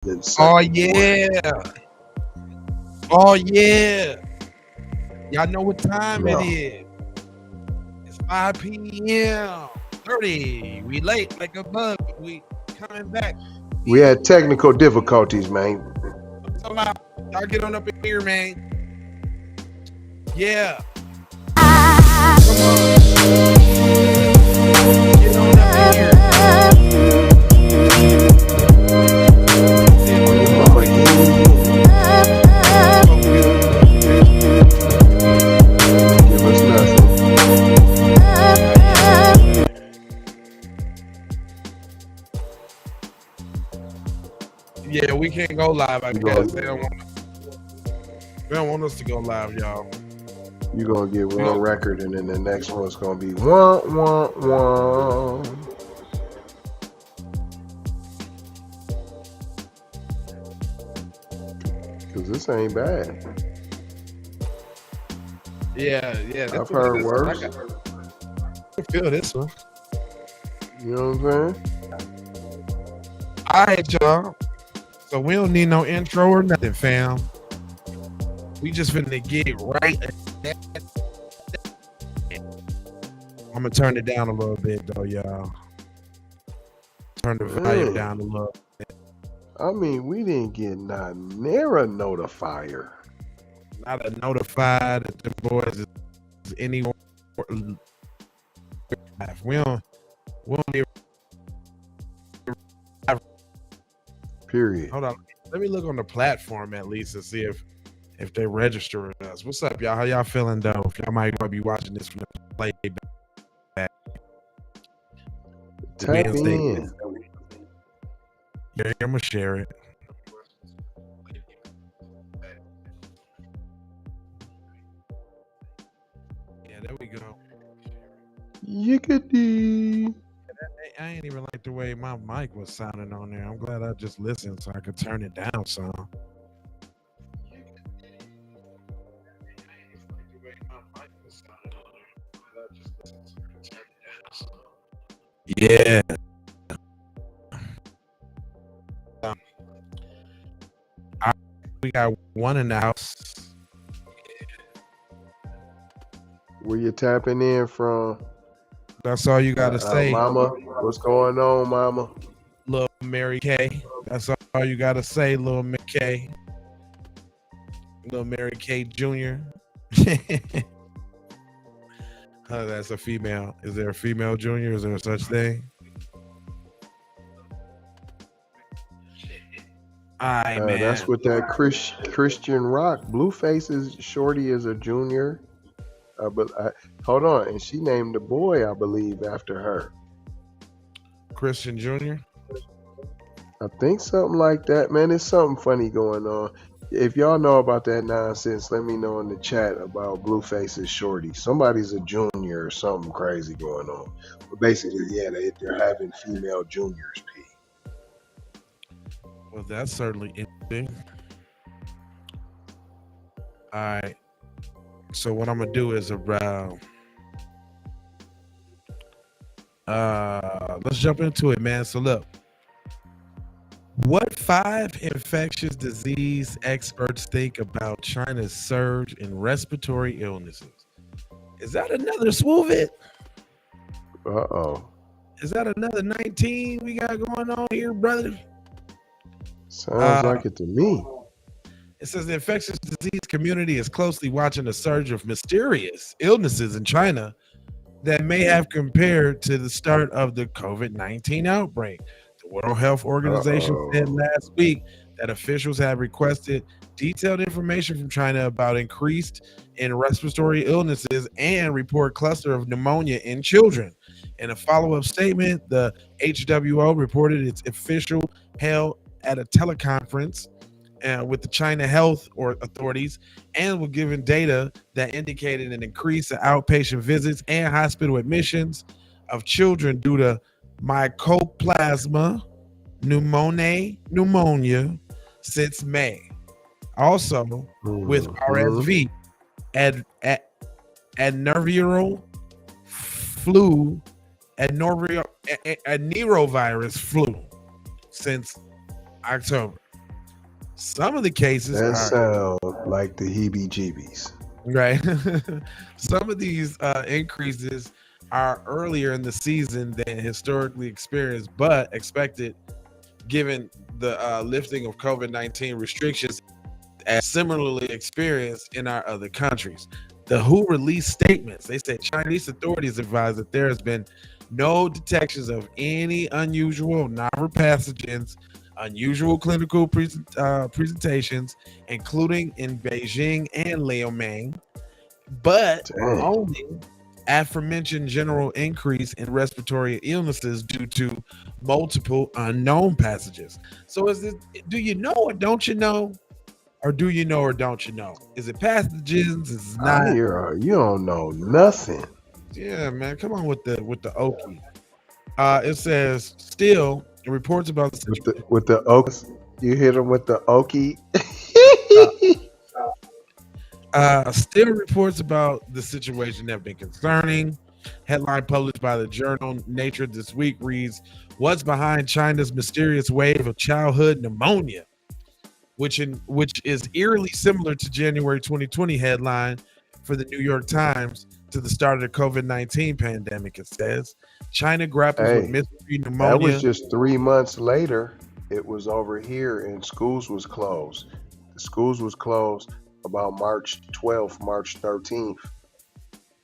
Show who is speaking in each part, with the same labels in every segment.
Speaker 1: Then
Speaker 2: Oh
Speaker 1: second one.
Speaker 2: yeah. Oh yeah. Y'all know what time it
Speaker 1: No.
Speaker 2: is. It's 5 p.m. 30. We late like a bug. We coming back.
Speaker 1: We had technical difficulties, man.
Speaker 2: So loud. Y'all get on up in here, man. Yeah. Come on. Get on up in here.
Speaker 1: On your mama again. Give us nothing.
Speaker 2: Yeah, we can't go live, I
Speaker 1: You
Speaker 2: guess.
Speaker 1: gonna,
Speaker 2: They don't want us to go live, y'all.
Speaker 1: you gonna get one record, and then the next one's gonna be wah wah wah. Cause this ain't bad.
Speaker 2: Yeah.
Speaker 1: I've heard worse.
Speaker 2: I can feel this one.
Speaker 1: You know what I'm saying?
Speaker 2: All right, y'all. So we don't need no intro or nothing, fam. We just finna get right. I'm gonna turn it down a little bit, though, y'all. Turn the volume down a little.
Speaker 1: I mean, we didn't get not near a notifier.
Speaker 2: Not a notified that the boys is anywhere. We don't need.
Speaker 1: Period.
Speaker 2: Hold on. Let me look on the platform at least to see if they register us. What's up, y'all? How y'all feeling, though? If y'all might be watching this from the playback.
Speaker 1: Tap in.
Speaker 2: Yeah, I'm gonna share it. Yeah, there we go.
Speaker 1: Yickety.
Speaker 2: I ain't even like the way my mic was sounding on there. I'm glad I just listened so I could turn it down some. Yeah. We got one in the house.
Speaker 1: Where you tapping in from?
Speaker 2: That's all you gotta say,
Speaker 1: Mama. What's going on, Mama?
Speaker 2: Little Mary K. That's all you gotta say, Little Mary K. Little Mary K. Jr. Oh, that's a female. Is there a female junior? Is there such thing? Man.
Speaker 1: That's what that Christian rock. Blueface is shorty is a junior. But hold on, and she named the boy, I believe, after her.
Speaker 2: Christian Jr.
Speaker 1: I think something like that, man. There's something funny going on. If y'all know about that nonsense, let me know in the chat about Blueface's shorty. Somebody's a junior or something crazy going on. But basically, yeah, they're having female juniors. P.
Speaker 2: Well, that's certainly interesting. All right. So what I'm gonna do is let's jump into it, man. So look, what 5 infectious disease experts think about China's surge in respiratory illnesses? Is that another swoovit?
Speaker 1: Uh-oh.
Speaker 2: Is that another 19 we got going on here, brother?
Speaker 1: Sounds like it to me.
Speaker 2: It says the infectious disease community is closely watching a surge of mysterious illnesses in China that may have compared to the start of the COVID-19 outbreak. The World Health Organization said last week that officials have requested detailed information from China about increased in respiratory illnesses and report cluster of pneumonia in children. In a follow-up statement, the WHO reported its official held at a teleconference with the China health authorities and were given data that indicated an increase in outpatient visits and hospital admissions of children due to Mycoplasma pneumonia since May. Also, with RSV, adenovirus flu, adenovirus flu since October. Some of the cases
Speaker 1: That
Speaker 2: are
Speaker 1: sound like the heebie-jeebies.
Speaker 2: right. Some of these increases are earlier in the season than historically experienced, but expected given the lifting of COVID-19 restrictions as similarly experienced in our other countries. The WHO released statements. They said Chinese authorities advised that there has been no detections of any unusual novel pathogens, unusual clinical presentations, including in Beijing and Liaoning, but
Speaker 1: Dang.
Speaker 2: only aforementioned general increase in respiratory illnesses due to multiple unknown pathogens. So is it, do you know or don't you know? Or do you know or don't you know? Is it pathogens? Is it not?
Speaker 1: You don't know nothing.
Speaker 2: Yeah, man. Come on with the Okie. It says still reports about the situation.
Speaker 1: With the oaks, you hit them with the okie.
Speaker 2: Uh, still reports about the situation have been concerning. Headline published by the journal Nature this week reads, "What's behind China's mysterious wave of childhood pneumonia?" Which is eerily similar to January 2020 headline for the New York Times to the start of the COVID-19 pandemic. It says China grapples with
Speaker 1: Hey,
Speaker 2: mystery
Speaker 1: that was
Speaker 2: pneumonia.
Speaker 1: just 3 months later. It was over here and schools was closed. The schools was closed about March 12th, March 13th.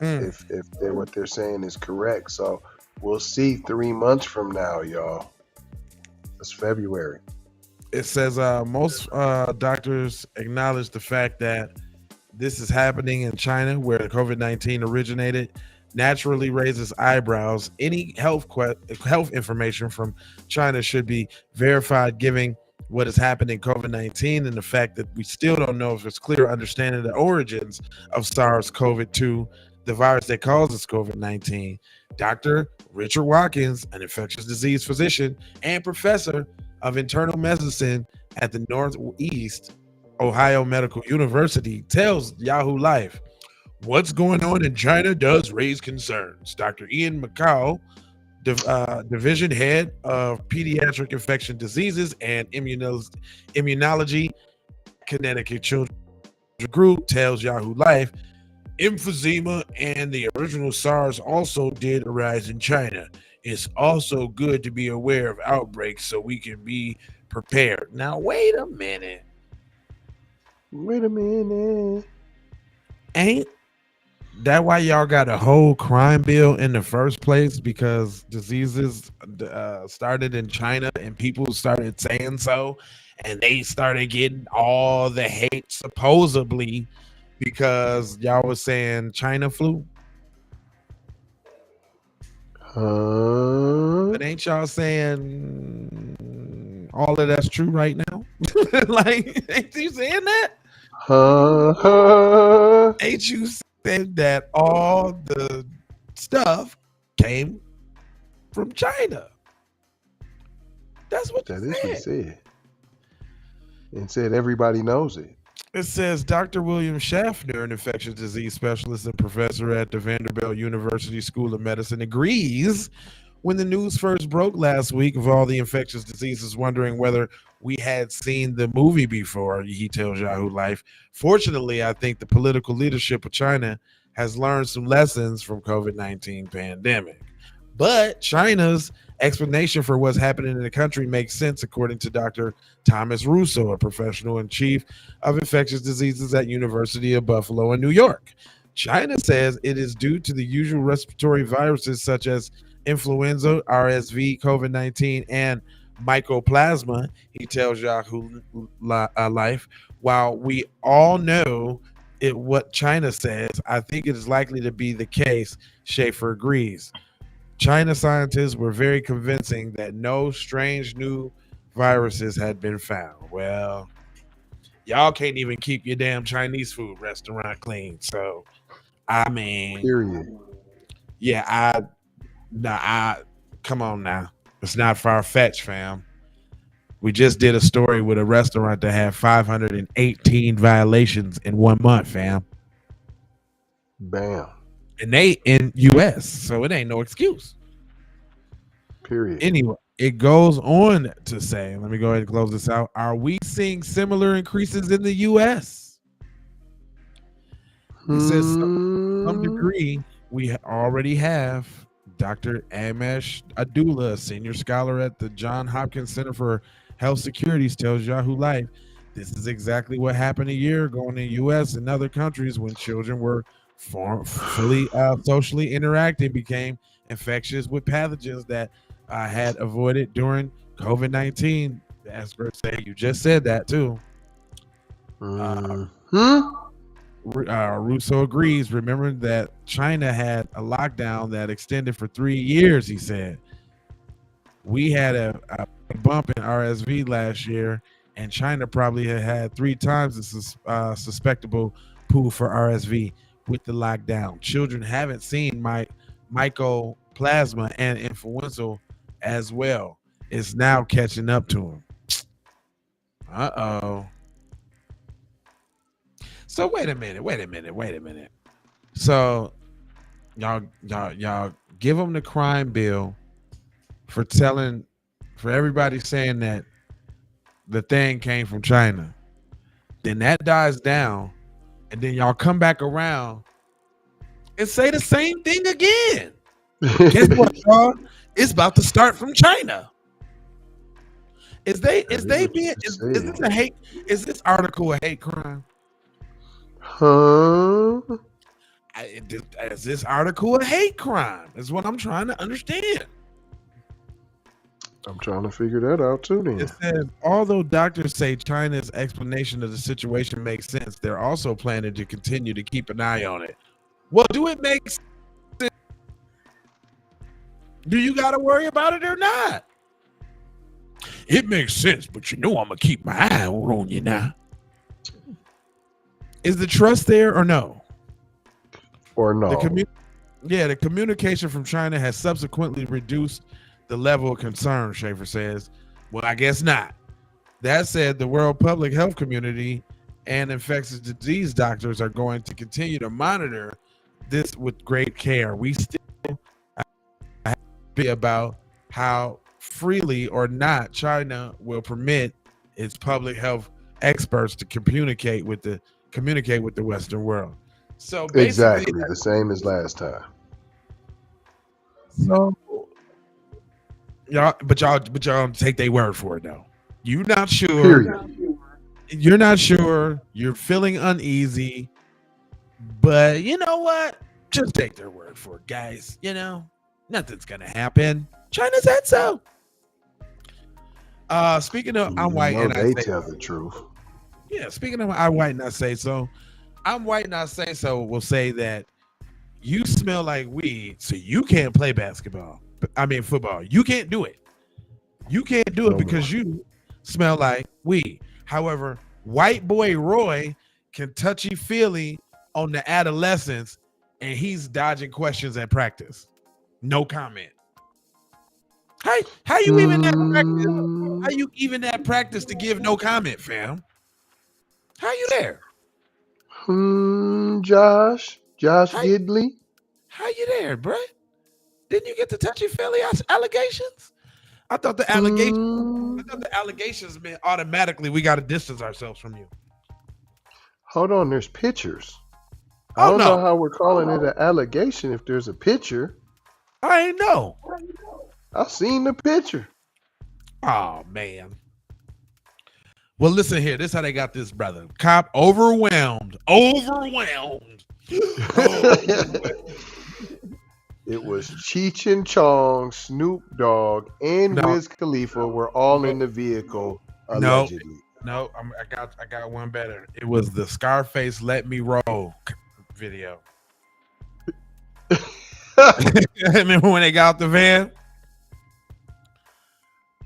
Speaker 2: Mm.
Speaker 1: If what they're saying is correct. So we'll see 3 months from now, y'all. It's February.
Speaker 2: It says most doctors acknowledge the fact that this is happening in China, where COVID-19 originated. Naturally raises eyebrows. Any health information from China should be verified, given what has happened in COVID-19 and the fact that we still don't know if it's clear understanding the origins of SARS-CoV-2, the virus that causes COVID-19. Dr. Richard Watkins, an infectious disease physician and professor of internal medicine at the Northeast Ohio Medical University, tells Yahoo Life, "What's going on in China does raise concerns." Dr. Ian McCall, division head of pediatric infection diseases and immunology, Connecticut Children's Group, tells Yahoo Life, "Emphysema and the original SARS also did arise in China. It's also good to be aware of outbreaks so we can be prepared." Now, wait a minute.
Speaker 1: Wait a minute.
Speaker 2: Ain't that why y'all got a whole crime bill in the first place? Because diseases started in China and people started saying so, and they started getting all the hate supposedly because y'all was saying China flu. But ain't y'all saying all of that's true right now? Like, ain't you saying that? Ain't you saying that all the stuff came from China? That's what
Speaker 1: That
Speaker 2: you
Speaker 1: is what he
Speaker 2: said.
Speaker 1: said. And said everybody knows it.
Speaker 2: It says Dr. William Schaffner, an infectious disease specialist and professor at the Vanderbilt University School of Medicine, agrees when the news first broke last week of all the infectious diseases, wondering whether we had seen the movie before. He tells Yahoo Life, "Fortunately, I think the political leadership of China has learned some lessons from COVID-19 pandemic. But China's explanation for what's happening in the country makes sense, according to Dr. Thomas Russo, a professional in chief of infectious diseases at University of Buffalo in New York. China says it is due to the usual respiratory viruses such as influenza, RSV, COVID-19, and Mycoplasma," he tells Yahoo Life. "While we all know what China says, I think it is likely to be the case," Schaefer agrees. "China scientists were very convincing that no strange new viruses had been found." Well, y'all can't even keep your damn Chinese food restaurant clean. So, I mean,
Speaker 1: Period.
Speaker 2: yeah, I come on now. It's not far fetched, fam. We just did a story with a restaurant that had 518 violations in 1 month, fam.
Speaker 1: Bam.
Speaker 2: And they in US, so it ain't no excuse.
Speaker 1: Period.
Speaker 2: Anyway, It goes on to say, let me go ahead and close this out. Are we seeing similar increases in the U.S.? It says some degree we already have. Dr. Amesh Adula, a senior scholar at the John Hopkins Center for Health Securities, tells Yahoo Life this is exactly what happened a year ago in the U.S. and other countries when children were fully socially interacting, became infectious with pathogens that had avoided during COVID-19. The experts say you just said that too. Russo agrees. Remember that China had a lockdown that extended for 3 years, he said. We had a bump in RSV last year, and China probably had 3 times the suspectable pool for RSV with the lockdown. Children haven't seen Mycoplasma and influenza as well. It's now catching up to them. Uh-oh. So wait a minute. So y'all give them the crime bill for everybody saying that the thing came from China. Then that dies down, and then y'all come back around and say the same thing again. Guess what, y'all? It's about to start from China. Is this a hate? Is this article a hate crime?
Speaker 1: Huh?
Speaker 2: Is this article a hate crime? Is what I'm trying to understand.
Speaker 1: I'm trying to figure that out too then.
Speaker 2: It says, although doctors say China's explanation of the situation makes sense, they're also planning to continue to keep an eye on it. Well, do it make sense? Do you got to worry about it or not? It makes sense, but I'm going to keep my eye on you now. Is the trust there or no?
Speaker 1: Or no?
Speaker 2: The communication from China has subsequently reduced the level of concern, Schaefer says. Well, I guess not. That said, the world public health community and infectious disease doctors are going to continue to monitor this with great care. We still have to be about how freely or not China will permit its public health experts to communicate with the Western world. So
Speaker 1: exactly the same as last time.
Speaker 2: So y'all take their word for it though. You're not sure.
Speaker 1: Period.
Speaker 2: You're not sure. You're feeling uneasy, but you know what? Just take their word for it, guys. You know, nothing's gonna happen. China said so. Speaking of, I'm white and
Speaker 1: they tell the truth.
Speaker 2: Yeah, speaking of I'm white and I say so. I'm white and I say so will say that you smell like weed, so you can't play football. You can't do it. You can't do it because you smell like weed. However, white boy Roy can touchy-feely on the adolescents, and he's dodging questions at practice. No comment. How you even at practice? How you even at practice to give no comment, fam? How you there?
Speaker 1: Josh Gidley.
Speaker 2: How you there, bruh? Didn't you get the touchy-feely allegations? I thought the allegations meant automatically we got to distance ourselves from you.
Speaker 1: Hold on, there's pictures. I don't know how we're calling it an allegation if there's a picture.
Speaker 2: I ain't know.
Speaker 1: I seen the picture.
Speaker 2: Oh man. Well, listen here. This is how they got this, brother. Cop overwhelmed.
Speaker 1: It was Cheech and Chong, Snoop Dogg, and Wiz Khalifa were all in the vehicle allegedly.
Speaker 2: No, I got one better. It was the Scarface "Let Me Roll" video. Remember when they got out the van?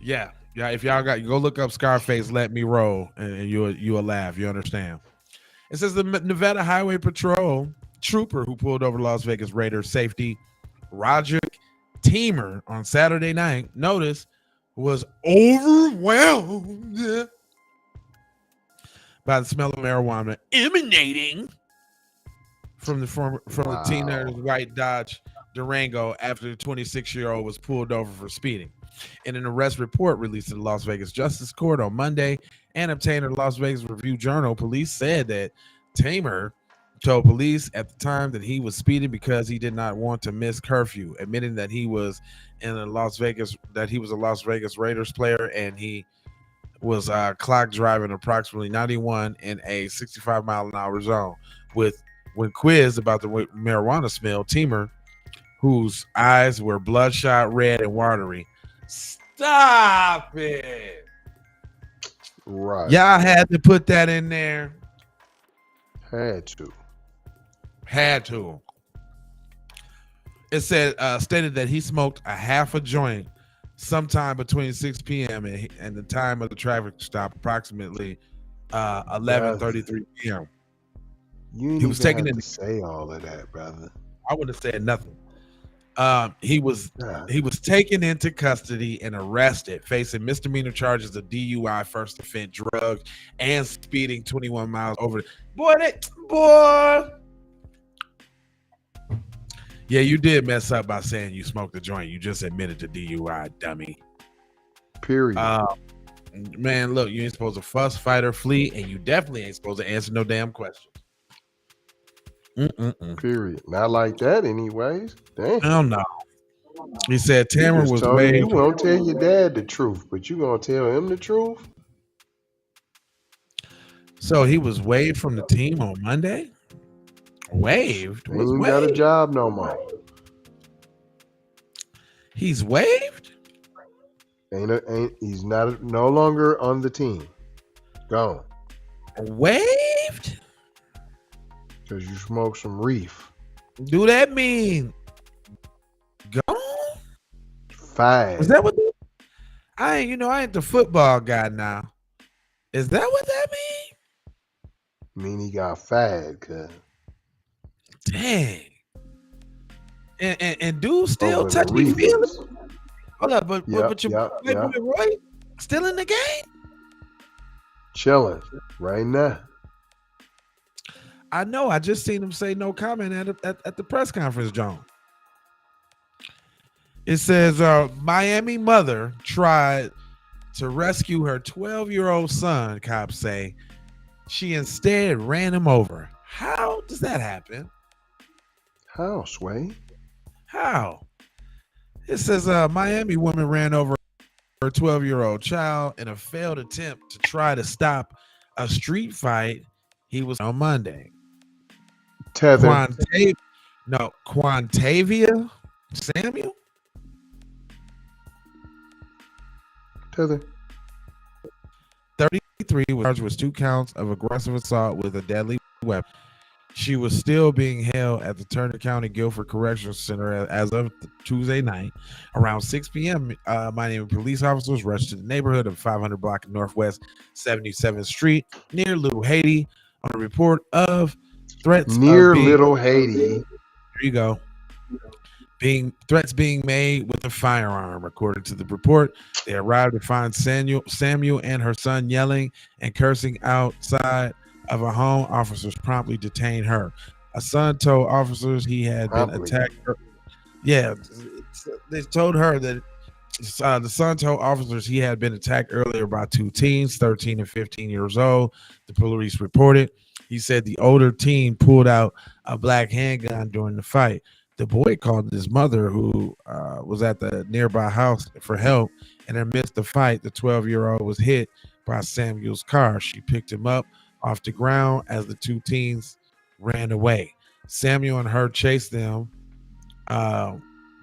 Speaker 2: Yeah. If y'all go look up Scarface "Let Me Roll" and you'll laugh. You understand? It says the Nevada Highway Patrol trooper who pulled over Las Vegas Raiders safety Roger Teamer on Saturday night, notice, was overwhelmed by the smell of marijuana emanating from the teenager's white Dodge Durango after the 26-year-old was pulled over for speeding. In an arrest report released to the Las Vegas Justice Court on Monday and obtained in the Las Vegas Review-Journal, police said that Tamer told police at the time that he was speeding because he did not want to miss curfew, admitting that he was a Las Vegas Raiders player and he was clock driving approximately 91 in a 65-mile-an-hour zone. When quizzed about the marijuana smell, Tamer, whose eyes were bloodshot red and watery, stop it.
Speaker 1: Right.
Speaker 2: Y'all had to put that in there.
Speaker 1: Had to.
Speaker 2: It said stated that he smoked a half a joint sometime between 6 p.m. and the time of the traffic stop, approximately 11:33 p.m.
Speaker 1: He was taking it to say all of that, brother.
Speaker 2: I wouldn't have said nothing. He was taken into custody and arrested, facing misdemeanor charges of DUI, first offense, drugs, and speeding 21 miles over. Boy. Yeah, you did mess up by saying you smoked a joint. You just admitted to DUI, dummy.
Speaker 1: Period.
Speaker 2: Man, look, you ain't supposed to fuss, fight, or flee, and you definitely ain't supposed to answer no damn questions.
Speaker 1: Period. Not like that, anyways. Damn.
Speaker 2: Hell no. He said Tamer was waived.
Speaker 1: You won't tell your dad the truth, but you gonna tell him the truth?
Speaker 2: So he was waived from the team on Monday? Waived?
Speaker 1: He ain't got a job no more.
Speaker 2: He's waived?
Speaker 1: He's no longer on the team. Gone.
Speaker 2: Waived?
Speaker 1: Because you smoke some reef.
Speaker 2: Do that mean gone?
Speaker 1: Fine.
Speaker 2: Is that what? I ain't the football guy now. Is that what that mean?
Speaker 1: Mean he got fired, cuz.
Speaker 2: Dang. And dude still touchy feelings. Hold up, but your boy Roy still in the game?
Speaker 1: Chilling right now.
Speaker 2: I know. I just seen him say no comment at the press conference, John. It says Miami mother tried to rescue her 12-year-old son, cops say. She instead ran him over. How does that happen?
Speaker 1: How, Sway?
Speaker 2: How? It says Miami woman ran over her 12-year-old child in a failed attempt to try to stop a street fight he was on Monday. Quantavia Samuel?
Speaker 1: Tether.
Speaker 2: 33 was charged with 2 counts of aggressive assault with a deadly weapon. She was still being held at the Turner County Guilford Correctional Center as of Tuesday night. Around 6 p.m., Miami police officers rushed to the neighborhood of 500 block of Northwest 77th Street near Little Haiti on a report of threats.
Speaker 1: Little Haiti.
Speaker 2: There you go. Threats being made with a firearm. According to the report, they arrived to find Samuel and her son yelling and cursing outside of a home. Officers promptly detained her. A son told officers he had been attacked. Yeah, they told her that the son told officers he had been attacked earlier by 2 teens, 13 and 15 years old. The police reported. He said the older teen pulled out a black handgun during the fight. The boy called his mother, who was at the nearby house, for help. And amidst the fight, the 12-year-old was hit by Samuel's car. She picked him up off the ground as the 2 teens ran away. Samuel and her chased them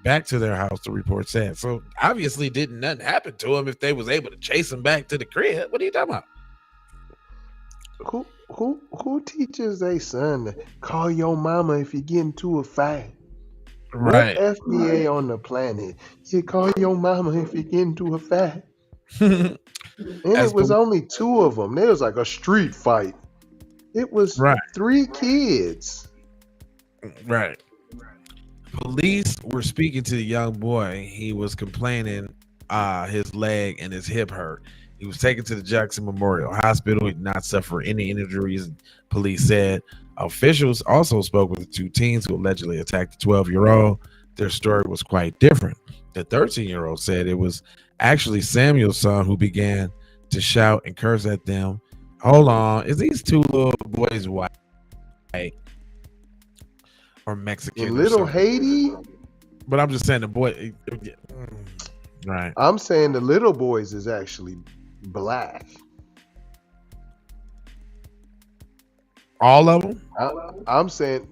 Speaker 2: back to their house, the report said. So obviously nothing happen to him if they was able to chase him back to the crib. What are you talking about?
Speaker 1: Who teaches their son to call your mama if you get into a fight?
Speaker 2: Right.
Speaker 1: What FBA on the planet? You call your mama if you get into a fight. And it was only 2 of them. It was like a street fight. It was 3 kids.
Speaker 2: Right. Police were speaking to the young boy. He was complaining his leg and his hip hurt. He was taken to the Jackson Memorial Hospital. He did not suffer any injuries, police said. Officials also spoke with the 2 teens who allegedly attacked the 12-year-old. Their story was quite different. The 13-year-old said it was actually Samuel's son, who began to shout and curse at them. Hold on, is these two little boys white or
Speaker 1: In
Speaker 2: Mexican or
Speaker 1: Little
Speaker 2: something?
Speaker 1: Haiti,
Speaker 2: But I'm just saying the boy, right?
Speaker 1: I'm saying the little boys is actually black.
Speaker 2: All of them?
Speaker 1: I'm saying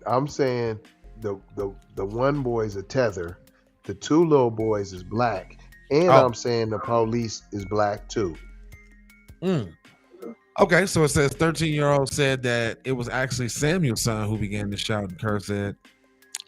Speaker 1: the one boy is a tether, the two little boys is black, and
Speaker 2: Oh,
Speaker 1: I'm saying the police is black too.
Speaker 2: Okay, so it says 13-year-old said that it was actually Samuel's son who began to shout and curse at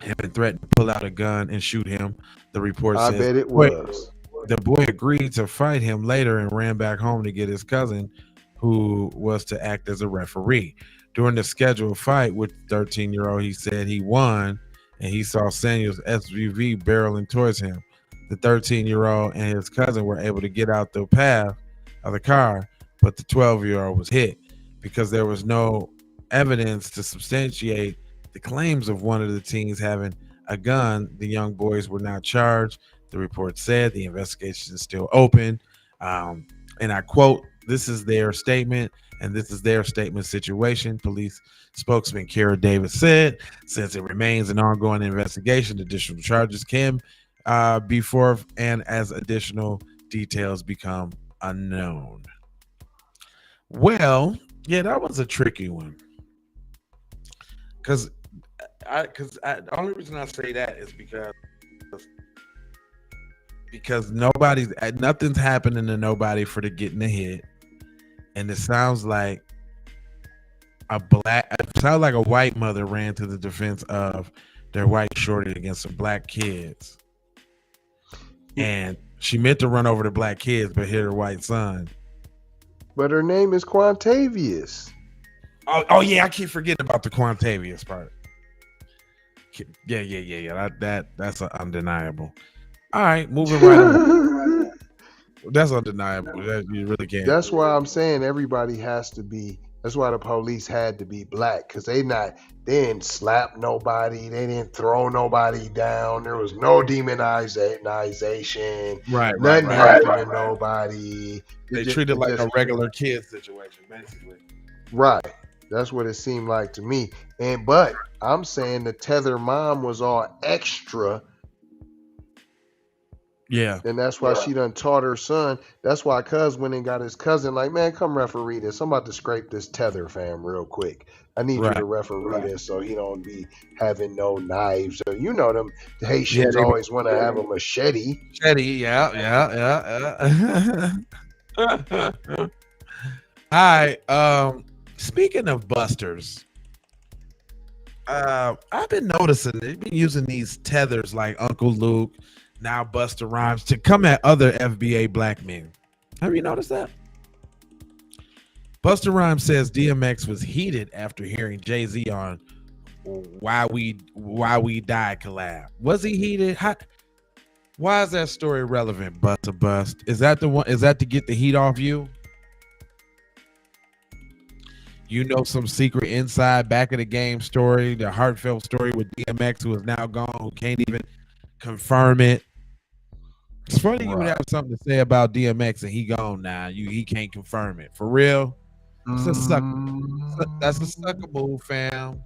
Speaker 2: him and threatened to pull out a gun and shoot him. The report
Speaker 1: I
Speaker 2: says
Speaker 1: bet it was.
Speaker 2: the boy agreed to fight him later and ran back home to get his cousin, who was to act as a referee. During the scheduled fight with the 13-year-old, he said he won and he saw Samuel's SUV barreling towards him. The 13-year-old and his cousin were able to get out the path of the car, but the 12-year-old was hit. Because there was no evidence to substantiate the claims of one of the teens having a gun, the young boys were not charged. The report said the investigation is still open. And I quote, this is their statement, and this is their statement situation. Police spokesman Kara Davis said, since it remains an ongoing investigation, additional charges can be forth, and as additional details become unknown. Well, yeah, that was a tricky one. Because the only reason I say that is because nothing's happening to nobody for the getting a hit, and it sounds like a white mother ran to the defense of their white shorty against some black kids, and she meant to run over the black kids but hit her white son.
Speaker 1: But her name is Quantavious.
Speaker 2: Oh yeah, I keep forgetting about the Quantavious part. Yeah. That's undeniable. All right, moving right on. That's undeniable. You really can't.
Speaker 1: That's why I'm saying everybody has to be. That's why the police had to be black, because they didn't slap nobody, they didn't throw nobody down. There was no demonization. Nothing happened to nobody.
Speaker 2: They treated it like a regular kid situation, basically.
Speaker 1: Right. That's what it seemed like to me. But I'm saying the tether mom was all extra.
Speaker 2: Yeah.
Speaker 1: And that's why she done taught her son. That's why cuz went and got his cousin, like, man, come referee this. I'm about to scrape this tether, fam, real quick. I need you to referee this so he don't be having no knives. So you know them Haitians always want to have a machete.
Speaker 2: Yeah. All right. Speaking of busters, I've been noticing they've been using these tethers like Uncle Luke, now Busta Rhymes, to come at other FBA black men. Have you noticed that? Busta Rhymes says DMX was heated after hearing Jay-Z on Why We Die collab. Was he heated? Why is that story relevant, Busta Bust? Is that the one? Is that to get the heat off you? You know, some secret inside back of the game story, the heartfelt story with DMX, who is now gone, who can't even confirm it. It's funny you would have something to say about DMX and he gone now. He can't confirm it. For real? That's a sucker move, fam.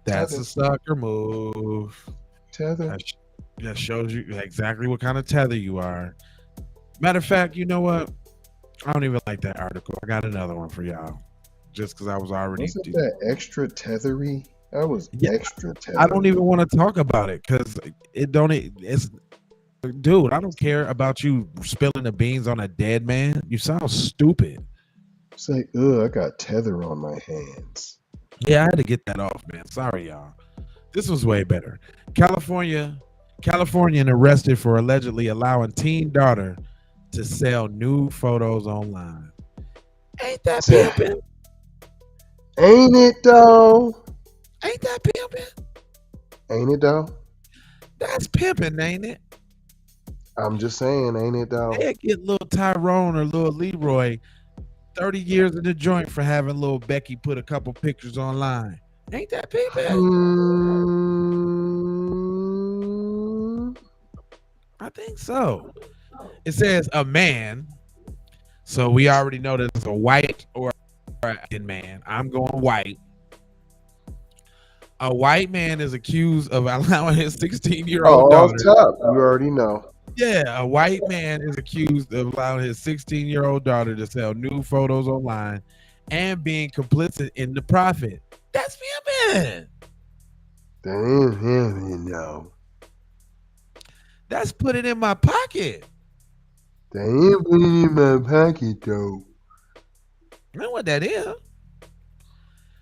Speaker 2: That's a sucker move.
Speaker 1: Tether.
Speaker 2: That shows you exactly what kind of tether you are. Matter of fact, you know what? I don't even like that article. I got another one for y'all. Just because I was already.
Speaker 1: Wasn't that extra tethery? That was extra tethery.
Speaker 2: I don't even want to talk about it because it's. Dude, I don't care about you spilling the beans on a dead man. You sound stupid.
Speaker 1: Say, I got tether on my hands.
Speaker 2: Yeah, I had to get that off, man. Sorry, y'all. This was way better. Californian arrested for allegedly allowing teen daughter to sell nude photos online. Ain't that pimping?
Speaker 1: Ain't it though?
Speaker 2: Ain't that pimping?
Speaker 1: Ain't it though?
Speaker 2: That's pimping, ain't it?
Speaker 1: I'm just saying, ain't it though?
Speaker 2: They get little Tyrone or little Leroy 30 years in the joint for having little Becky put a couple pictures online. Ain't that pimping? I think so. It says a man. So we already know that it's a white or an Asian man. I'm going white. A white man is accused of allowing his 16-year-old
Speaker 1: Oh, off
Speaker 2: daughter.
Speaker 1: top, you already know.
Speaker 2: Yeah, a white man is accused of allowing his 16-year-old daughter to sell nude photos online and being complicit in the profit. That's pimping.
Speaker 1: Damn him, you know.
Speaker 2: That's put it in my pocket.
Speaker 1: They ain't put it in my pocket though.
Speaker 2: I know what that is.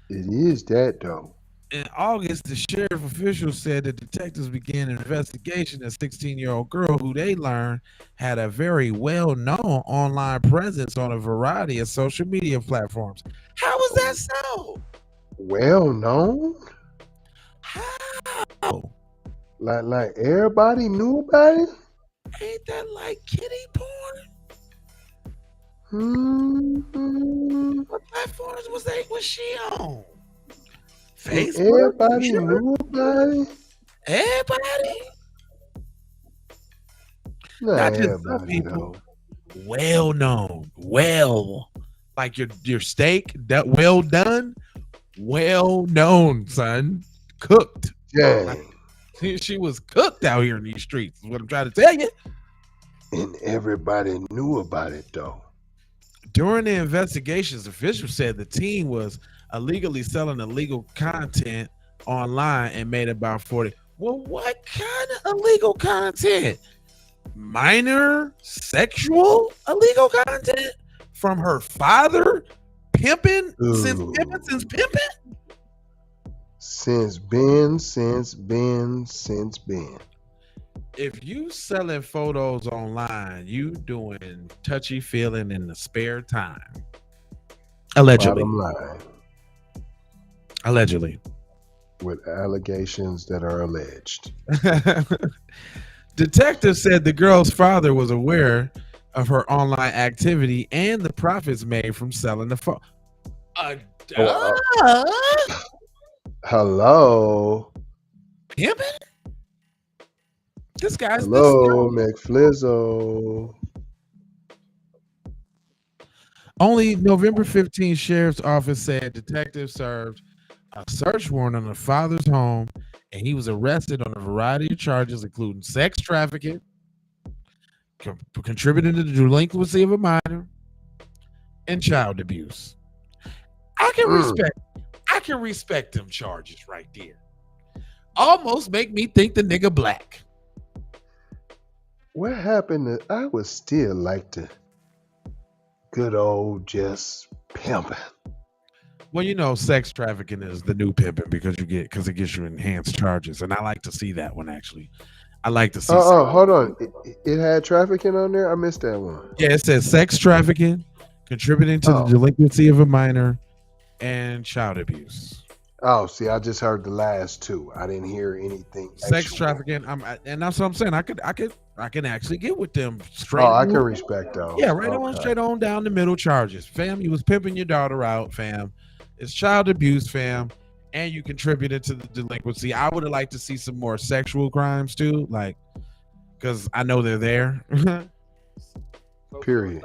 Speaker 1: It is that though.
Speaker 2: In August, the sheriff officials said that detectives began an investigation of a 16-year-old girl who they learned had a very well-known online presence on a variety of social media platforms. How is that so?
Speaker 1: Well known?
Speaker 2: How?
Speaker 1: Like everybody knew about it?
Speaker 2: Ain't that like kitty porn?
Speaker 1: Hmm.
Speaker 2: What platforms was she on?
Speaker 1: And
Speaker 2: Facebook?
Speaker 1: everybody knew about it?
Speaker 2: Everybody?
Speaker 1: Not
Speaker 2: Not just some
Speaker 1: everybody
Speaker 2: people.
Speaker 1: though.
Speaker 2: Well known. Well. Like your steak, that well done, well known, son. Cooked.
Speaker 1: Dang.
Speaker 2: She was cooked out here in these streets, is what I'm trying to tell you.
Speaker 1: And everybody knew about it though.
Speaker 2: During the investigations, officials said the teen was illegally selling illegal content online and made about 40. Well, what kind of illegal content? Minor sexual illegal content from her father pimping since
Speaker 1: Ooh.
Speaker 2: pimping?
Speaker 1: Since been.
Speaker 2: If you selling photos online, you doing touchy feeling in the spare time. Allegedly.
Speaker 1: Bottom line.
Speaker 2: Allegedly.
Speaker 1: With allegations that are alleged.
Speaker 2: Detectives said the girl's father was aware of her online activity and the profits made from selling the phone.
Speaker 1: Hello.
Speaker 2: Pimping? This guy's
Speaker 1: Hello, McFlizzo.
Speaker 2: Only November 15th, Sheriff's Office said detectives served a search warrant on the father's home, and he was arrested on a variety of charges, including sex trafficking, contributing to the delinquency of a minor, and child abuse. I can respect them charges right there. Almost make me think the nigga black.
Speaker 1: What happened? I would still like to good old just pimping.
Speaker 2: Well, you know, sex trafficking is the new pimping because it gives you enhanced charges, and I like to see that one actually. I like to see.
Speaker 1: Hold on. It had trafficking on there. I missed that one.
Speaker 2: Yeah, it says sex trafficking, contributing to the delinquency of a minor, and child abuse.
Speaker 1: Oh, see, I just heard the last two. I didn't hear anything.
Speaker 2: Sex trafficking. And that's what I'm saying. I can actually get with them straight.
Speaker 1: Oh, I can respect those.
Speaker 2: Yeah, right on, straight on down the middle charges. Fam, you was pimping your daughter out, fam. It's child abuse, fam, and you contributed to the delinquency. I would have liked to see some more sexual crimes too, like, because I know they're there.
Speaker 1: Period.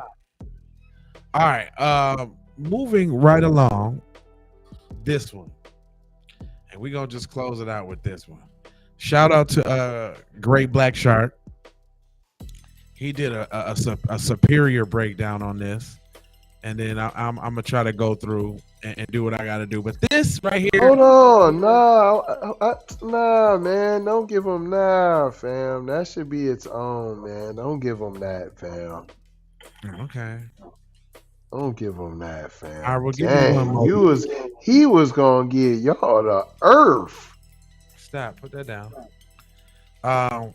Speaker 2: All right, moving right along, this one, and we're gonna just close it out with this one. Shout out to Great Black Shark. He did a superior breakdown on this, and then I'm gonna try to go through and do what I gotta do. But this right here.
Speaker 1: Hold on, nah, man. Don't give him fam. That should be its own, man. Don't give him that, fam.
Speaker 2: Okay.
Speaker 1: Don't give him that, fam.
Speaker 2: I will give you one more.
Speaker 1: He was gonna get y'all the earth.
Speaker 2: Stop. Put that down. Let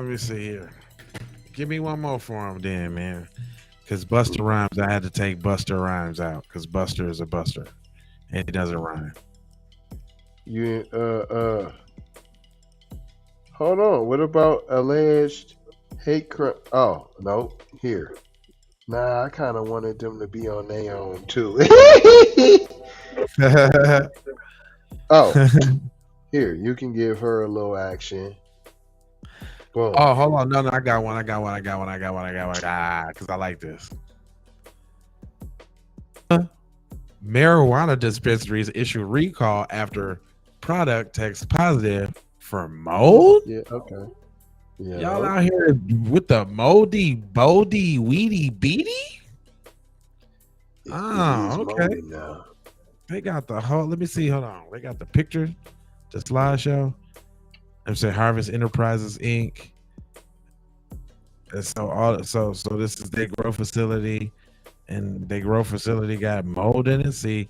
Speaker 2: me see here. Give me one more for him, then, man. Because Buster Rhymes, I had to take Buster Rhymes out because Buster is a buster, and he doesn't rhyme.
Speaker 1: Hold on. What about alleged hate crime? Oh no, here. Nah, I kind of wanted them to be on their own too. Oh, here, you can give her a little action. Boom.
Speaker 2: Oh, hold on. No, I got one. Because I like this. Marijuana dispensaries issue recall after product tests positive for mold.
Speaker 1: Yeah. Okay. Yeah.
Speaker 2: Y'all out here with the boldy, weedy, beady?
Speaker 1: It is
Speaker 2: Okay.
Speaker 1: moldy now.
Speaker 2: They got the whole. Let me see. Hold on. They got the picture, the slideshow. I'm saying Harvest Enterprises Inc. And so this is their grow facility, and their grow facility got mold in it. See,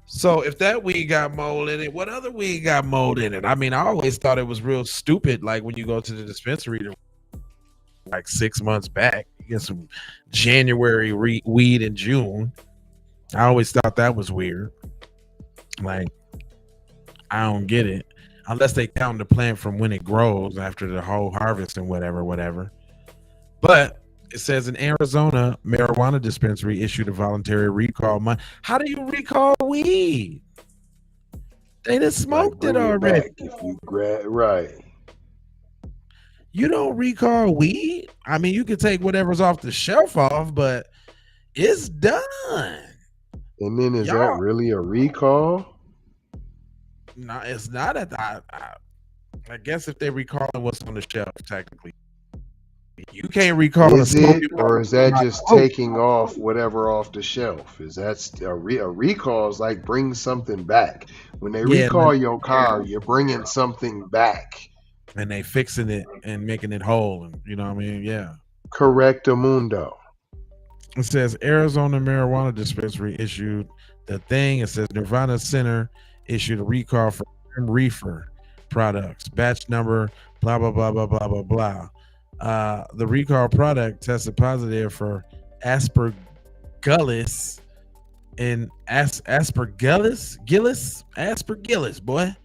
Speaker 2: so if that weed got mold in it, what other weed got mold in it? I mean, I always thought it was real stupid. Like when you go to the dispensary, like 6 months back, you get some January weed in June. I always thought that was weird. Like, I don't get it. Unless they count the plant from when it grows after the whole harvest and whatever. But it says in Arizona, marijuana dispensary issued a voluntary recall. How do you recall weed? They just smoked
Speaker 1: Like,
Speaker 2: it already.
Speaker 1: back if you right.
Speaker 2: You don't recall weed? I mean, you can take whatever's off the shelf off, but it's done.
Speaker 1: And then is that really a recall?
Speaker 2: No, it's not. I guess if they recalling what's on the shelf, technically, you can't recall.
Speaker 1: Is it, or is that just taking off whatever off the shelf? Is that a recall? Is like bring something back. When they recall your car, you're bringing something back,
Speaker 2: and they fixing it and making it whole. And you know what I mean? Yeah.
Speaker 1: Correctamundo.
Speaker 2: It says Arizona marijuana dispensary issued the thing. It says Nirvana Center issued a recall for reefer products, batch number, blah, blah, blah, blah, blah, blah, blah. The recall product tested positive for aspergillus and aspergillus, boy,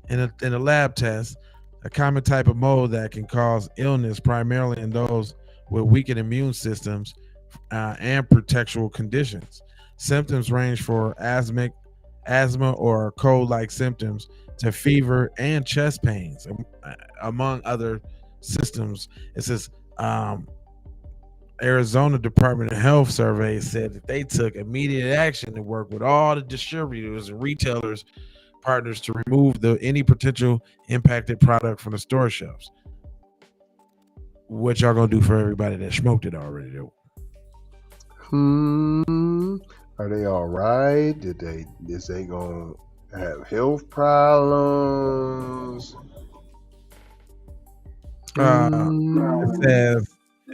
Speaker 2: in a lab test, a common type of mold that can cause illness primarily in those with weakened immune systems and protectural conditions. Symptoms range for asthma or cold-like symptoms to fever and chest pains, among other systems. It says Arizona Department of Health survey said that they took immediate action to work with all the distributors and retailers partners to remove any potential impacted product from the store shelves. What y'all gonna do for everybody that smoked it already, though?
Speaker 1: Are they all right? Is they gonna have health problems?
Speaker 2: It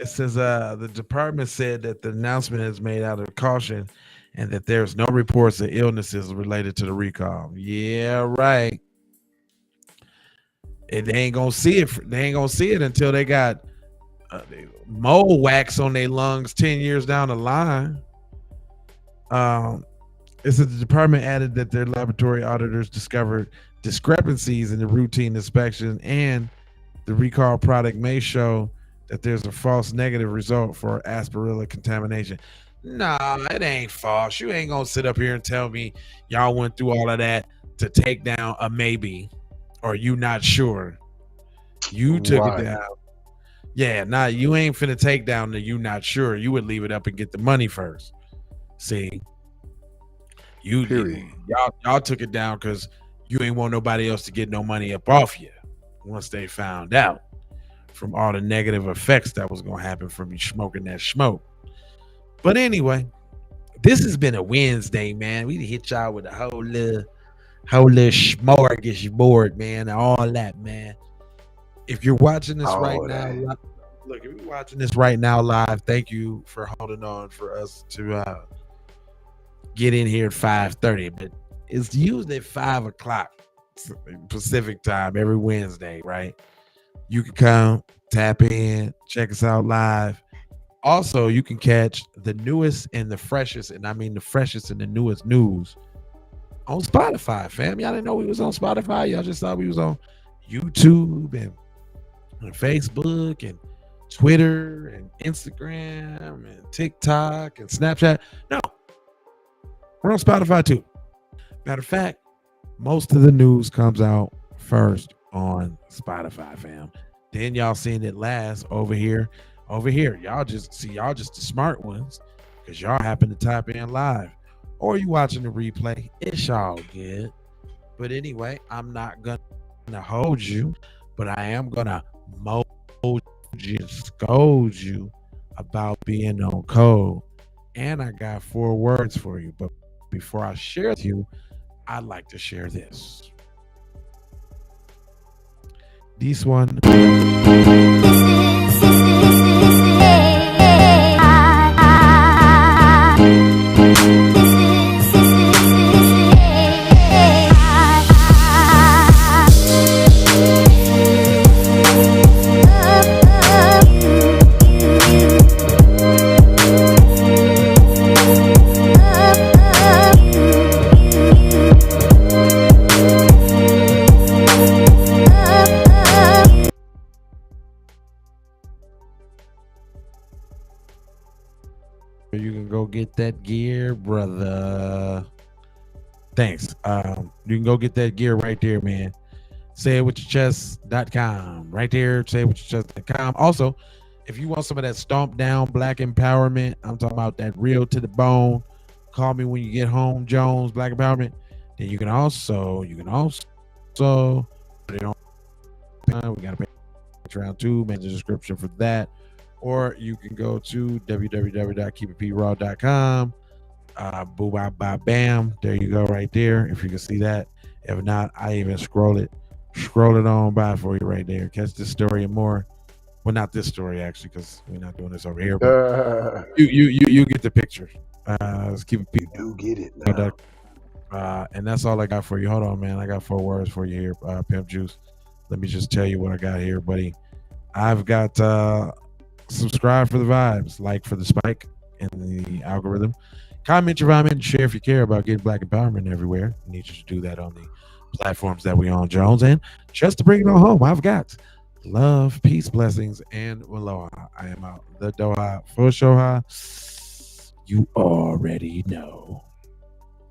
Speaker 2: says the department said that the announcement is made out of caution and that there's no reports of illnesses related to the recall. Yeah, right. And they ain't gonna see it. They ain't gonna see it until they got mold wax on their lungs 10 years down the line. It said the department added that their laboratory auditors discovered discrepancies in the routine inspection, and the recall product may show that there's a false negative result for Aspergillus contamination. Nah, it ain't false. You ain't gonna sit up here and tell me y'all went through all of that to take down a maybe, or you not sure. You took it down. Yeah, nah, you ain't finna take down the you not sure. You would leave it up and get the money first. See, y'all took it down because you ain't want nobody else to get no money up off you once they found out from all the negative effects that was gonna happen from you smoking that smoke. But anyway, this has been a Wednesday, man. We hit y'all with a whole little smorgasbord, man, and all that, man. If you're watching this now, look, if you're watching this right now live, thank you for holding on for us to get in here at 5:30. But it's usually at 5 o'clock Pacific time every Wednesday, right? You can come, tap in, check us out live. Also, you can catch the newest and the freshest, and I mean the freshest and the newest news on Spotify, fam. Y'all didn't know we was on Spotify. Y'all just thought we was on YouTube and Facebook and Twitter and Instagram and TikTok and Snapchat. No, we're on Spotify too. Matter of fact, most of the news comes out first on Spotify, fam. Then y'all seeing it last over here. Over here, y'all just the smart ones because y'all happen to type in live, or you watching the replay. It's all good. But anyway, I'm not gonna hold you, but I am gonna mold you, scold you about being on code. And I got 4 words for you. But before I share with you, I'd like to share this. This one. You can go get that gear, brother. Thanks. You can go get that gear right there, man. Sayitwithyourchest.com. Right there, sayitwithyourchest.com. Also, if you want some of that stomp down black empowerment, I'm talking about that real to the bone. Call me when you get home, Jones, Black Empowerment. Then you can also put it on. We got a Patreon too, man, the description for that. Or you can go to www.keepitpraw.com. Boo bye bye bam. There you go, right there. If you can see that. If not, I even scroll it on by for you right there. Catch this story and more. Well, not this story actually, because we're not doing this over here. But you get the picture. Let's keep it.
Speaker 1: You do get it now.
Speaker 2: And that's all I got for you. Hold on, man. I got 4 words for you here, Pimp Juice. Let me just tell you what I got here, buddy. I've got subscribe for the vibes, like for the spike in the algorithm, comment your vomit, and share if you care about getting black empowerment everywhere. I need you to do that on the platforms that we on, Jones. And just to bring it on home, I've got love, peace, blessings, and aloha. I am out the Doha for Shoha. You already know.